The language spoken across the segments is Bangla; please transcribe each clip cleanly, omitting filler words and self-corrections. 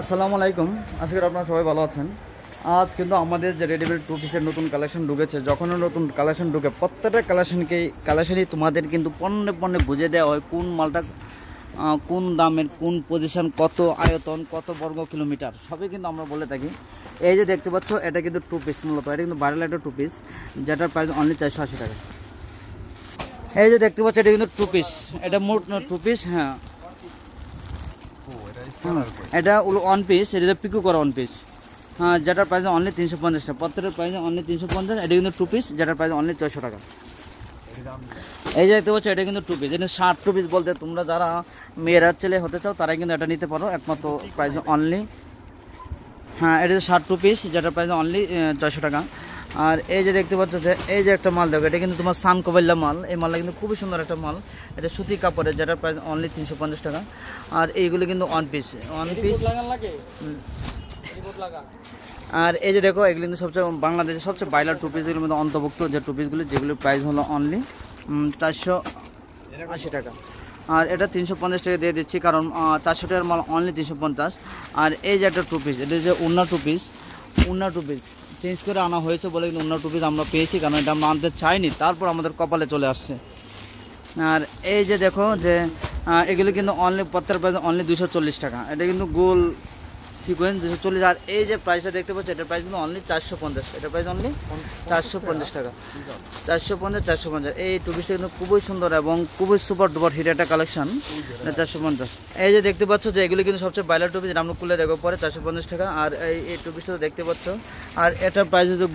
আসসালামু আলাইকুম। আজকে আপনারা সবাই ভালো আছেন। আজ কিন্তু আমাদের যে রেডিমেড টু পিসের নতুন কালেকশন ঢুকেছে, যখনই নতুন কালেকশন ঢুকে প্রত্যেকটা কালেকশনই তোমাদের কিন্তু পণ্যে পণ্যে বুঝে দেওয়া হয় কোন মালটা কোন দামের, কোন পজিশন, কত আয়তন, কত বর্গ কিলোমিটার সবই কিন্তু আমরা বলে থাকি। এই যে দেখতে পাচ্ছ এটা কিন্তু টু পিস, মূলত এটা কিন্তু ভাইরাল একটা টু পিস, যেটার প্রাইস অনলি 480 টাকা। এই যে দেখতে পাচ্ছ এটা কিন্তু টু পিস, এটা মোট টু পিস। হ্যাঁ, এটা হলো ওয়ান পিস, এটা পিকো করা ওয়ান পিস। হ্যাঁ, যেটার প্রাইস অনলি 350 টাকা। প্রত্যেকের প্রাইস অনলি 350। এটা কিন্তু টু পিস, যেটার প্রাইস অনলি 400 টাকা। এই যে দেখতে পাচ্ছ এটা কিন্তু টু পিস, এটা শার্ট টু পিস বলতে তোমরা যারা মেয়েরা ছেলে হতে চাও তারাই কিন্তু এটা নিতে পারো, একমাত্র প্রাইস অনলি। হ্যাঁ, এটা শার্ট টু পিস, যেটার প্রাইস অনলি 400 টাকা। আর এই যে দেখতে পাচ্ছ যে এই যে একটা মাল দেখো, এটা কিন্তু তোমার সান কবাইল্লা মাল। এই মালটা কিন্তু খুবই সুন্দর একটা মাল, এটা সুতি কাপড়ের, যেটার প্রাইস অনলি 350 টাকা। আর এইগুলো কিন্তু ওয়ান পিস। আর এই যে দেখো এগুলো কিন্তু সবচেয়ে বাংলাদেশের সবচেয়ে বাইলার টু পিসগুলোর মধ্যে অন্তর্ভুক্ত যে টু পিসগুলো, যেগুলোর প্রাইস হলো অনলি 480 টাকা। আর এটা 350 টাকা দিয়ে দিচ্ছি, কারণ 400 টাকার মাল অনলি 350। আর এই যে একটা টু পিস, এটা যে উন্না টু পিস, উন্না টু পিস চেঞ্জ করে আনা হয়েছে বলে কিন্তু উন্না টু পিস আমরা পেয়েছি, কারণ এটা আমরা আনতে চাইনি, তারপর আমাদের কপালে চলে আসছে। আর এই যে দেখো যে এগুলো কিন্তু অনলি প্রত্যেক প্রাইস অনলি 240 টাকা। এটা কিন্তু গোল সিকোয়েন্স 240। আর এই যে প্রাইসটা দেখতে পাচ্ছ এটার প্রাইস কিন্তু অনলি 450। এটার প্রাইস অনলি 450 টাকা। 450। এই টু পিসটা কিন্তু খুবই সুন্দর এবং খুবই সুপার ডুপার হিট একটা কালেকশন। 450। এই যে দেখতে পাচ্ছ যে এগুলো কিন্তু সবচেয়ে বাইলার টু পিস, আমরা খুলে দেখবো পরে, 450 টাকা। আর এই টু পিসটা দেখতে পাচ্ছ। আর এটার প্রাইস যে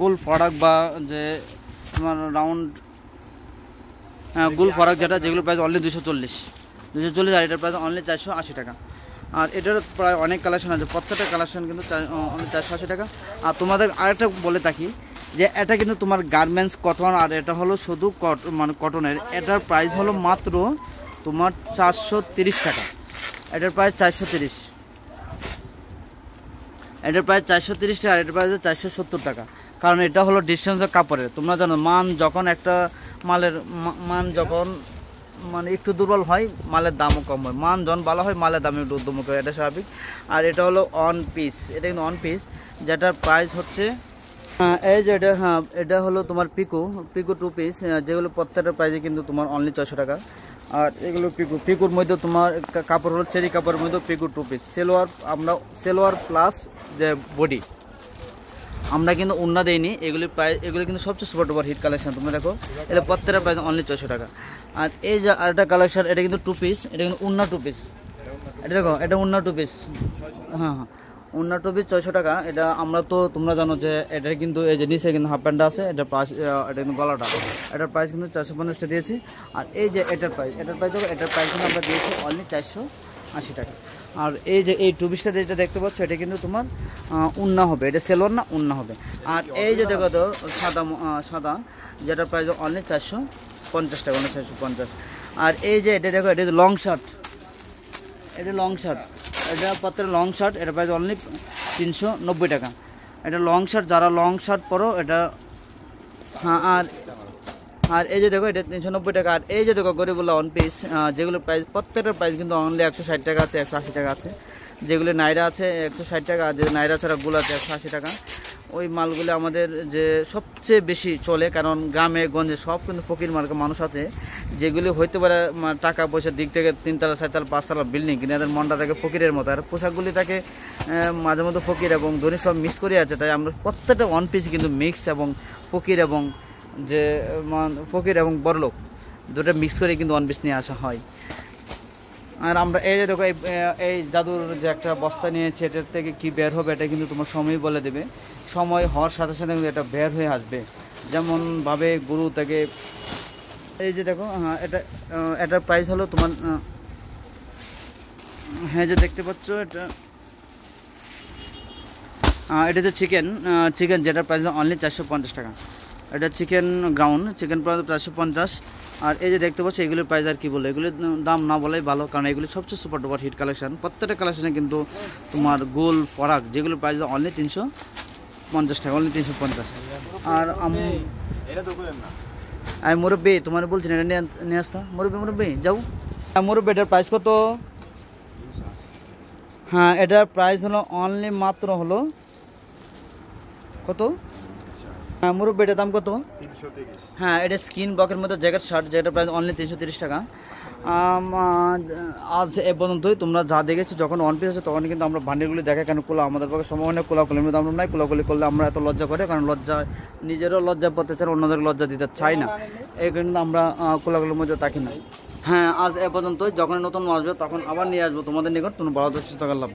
গোল প্রোডাক্ট বা যে তোমার রাউন্ড গোল প্রোডাক্ট যেগুলো প্রাইস অনলি 240। আর এটার প্রাইস অনলি 480 টাকা। আর এটার প্রায় অনেক কালেকশন আছে, প্রত্যেকটা কালেকশন কিন্তু অনলি 480 টাকা। আর তোমাদের আরেকটা বলে থাকি যে এটা কিন্তু তোমার গার্মেন্টস কটন, আর এটা হলো শুধু কটনের। এটার প্রাইস হলো মাত্র তোমার 430 টাকা। এটার প্রাইস 430। এটার প্রাইস 430 টাকা। আর এটার প্রাইস 470 টাকা। কারণ এটা হলো ডিস্টেন্সের কাপড়ের, তোমরা জানো মান যখন একটা মালের মান যখন মানে একটু দুর্বল হয়, মালের দামও কম হয়। মান যখন ভালো হয়, মালের দাম একটু উদ্যম হয়, এটা স্বাভাবিক। আর এটা হলো অন পিস, এটা কিন্তু অন পিস, যেটার প্রাইস হচ্ছে এই যে এটা। হ্যাঁ, এটা হলো তোমার পিকো টু পিস, যেগুলো প্রত্যেকটা প্রাইসে কিন্তু তোমার অনলি 400 টাকা। আর এগুলো পিকুর মধ্যে তোমার কাপড় হলো চেরি কাপড়ের মধ্যে পিকো টু পিস। সেলোয়ার প্লাস যে বডি, আমরা কিন্তু উন্না দেইনি। এগুলো কিন্তু সবচেয়ে সুপার ডুপার হিট কালেকশন। তোমরা দেখো এটা প্রত্যেকটা প্রাইস অনলি 400 টাকা। আর এই যে আরেকটা কালেকশন, এটা কিন্তু টু পিস, এটা কিন্তু উন্না টু পিস। এটা দেখো, এটা উন্না টু পিস। হ্যাঁ, উন্না টু পিস 600 টাকা। এটা আমরা তো তোমরা জানো যে এটা কিন্তু এই যে নিচে কিন্তু হাফ প্যান্টটা আছে, এটা কিন্তু গলাটা, এটার প্রাইস কিন্তু 450 টাকা দিয়েছি। আর এই যে এটার প্রাইস দেখো, এটার প্রাইস কিন্তু আমরা দিয়েছি অনলি 480 টাকা। আর এই যে এই টু পিসটা যেটা দেখতে পাচ্ছ, এটা কিন্তু তোমার উন্না হবে, এটা সেলোয়ার না, উন্না হবে। আর এই যে দেখো তো সাদা, যেটার প্রাইস অনলি 450 টাকা, অনলি 450। আর এই যে এটা দেখো, এটা লং শার্ট, এটা প্রত্যেক লং শার্ট, এটা প্রাইস অনলি 390 টাকা। এটা লং শার্ট, যারা লং শার্ট পরো এটা। হ্যাঁ, আর এই যে দেখো এটা 390 টাকা। আর এই যে দেখো গরিবুল্লাহ ওয়ান পিস, যেগুলো প্রাইস প্রত্যেকটার প্রাইস কিন্তু অনলি 160 টাকা আছে, 180 টাকা আছে। যেগুলো নাইরা আছে 160 টাকা, আর যে নাইরা ছাড়া গুলো আছে 180 টাকা। ওই মালগুলো আমাদের যে সবচেয়ে বেশি চলে, কারণ গ্রামে গঞ্জে সব কিন্তু ফকির মার্কা মানুষ আছে, যেগুলি হইতে পারে টাকা পয়সার দিক থেকে 3 তলা 4 তলা 5 তলা বিল্ডিং, কিন্তু এদের মনটা থাকে ফকিরের মতো। আর পোশাকগুলি থাকে মাঝে মধ্যে ফকির এবং ধনী সব মিক্স করে আছে। তাই আমরা প্রত্যেকটা ওয়ান পিস কিন্তু মিক্স এবং ফকির এবং যে ফকির এবং বড়লোক দুটো মিক্স করে কিন্তু ওয়ান পিস নিয়ে আসা হয়। আর আমরা এই যে দেখো এই জাদুর যে একটা বস্তা নিয়েছে, এটার থেকে কি বের হবে এটা কিন্তু তোমার সময় বলে দেবে। সময় হওয়ার সাথে সাথে কিন্তু এটা বের হয়ে আসবে, যেমনভাবে গরু থেকে। এই যে দেখো, হ্যাঁ, এটার প্রাইস হলো তোমার, হ্যাঁ যে দেখতে পাচ্ছ এটা যে চিকেন, যেটার প্রাইস অনলি 450 টাকা। এটা চিকেন প্রাইস 450। আর এই যে দেখতে পাচ্ছ এগুলোর প্রাইস আর কি বলে, এগুলোর দাম না বলাই ভালো, কারণ এগুলো সবচেয়ে সুপার ডুপার হিট কালেকশন। প্রত্যেকটা কালেকশনে কিন্তু তোমার গোল প্রোডাক্ট, যেগুলোর প্রাইস অনলি 350 টাকা, অনলি 350। আর আমি মুরব্বী তোমার বলছি না, এটা নিয়ে আসতা। মুরব্বী যাও। মুরব্বী এটার প্রাইস কত? হ্যাঁ, এটার প্রাইস হলো অনলি মাত্র হলো কত? হ্যাঁ মুরব্বী, এটার দাম কত? 330। হ্যাঁ, এটা স্কিন বকের মধ্যে জ্যাকেট শার্ট, যেটার প্রাইস অনলি 330 টাকা। আজ এ পর্যন্তই। তোমরা যা দেখেছো, যখন ওয়ান পিস আছে তখন কিন্তু আমরা বান্ডিলগুলি দেখা, কেন খোলা আমাদের পক্ষে সম্ভব হয় না, কোলাকুলির মধ্যে আমরা নাই, কোলাকুলি করলে আমরা এত লজ্জা করে, কারণ লজ্জা নিজেরও লজ্জা পেতে চাই, অন্যদের লজ্জা দিতে চাই না, এই কারণে আমরা কোলাকুলির মধ্যে থাকি না। হ্যাঁ, আজ এ পর্যন্তই। যখন নতুন আসবে তখন আবার নিয়ে আসবো তোমাদের নিকট। তোমরা ভালো সুস্থ থাকার লাভ।